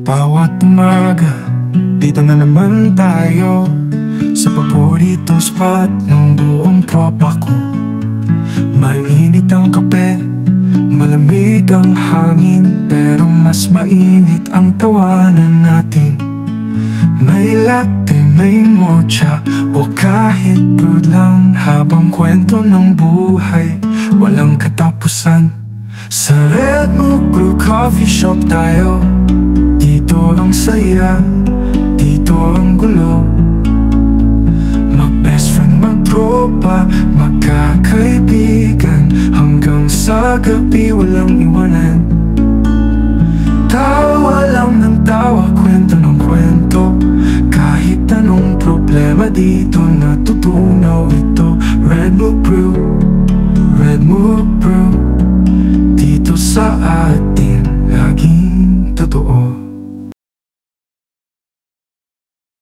Bawat umaga, dito na naman tayo sa paboritong spot ng buong tropa ko. Mainit ang kape, malamig ang hangin, pero mas mainit ang tawanan natin. May latte, may mocha, o kahit brewed lang, habang kwento ng buhay walang katapusan. Sa Red Mook Brew Coffee Shop tayo. Dito ang saya, dito ang gulo. Mag-best friend, mag-tropa, magkakaibigan, hanggang sa gabi walang iwanan.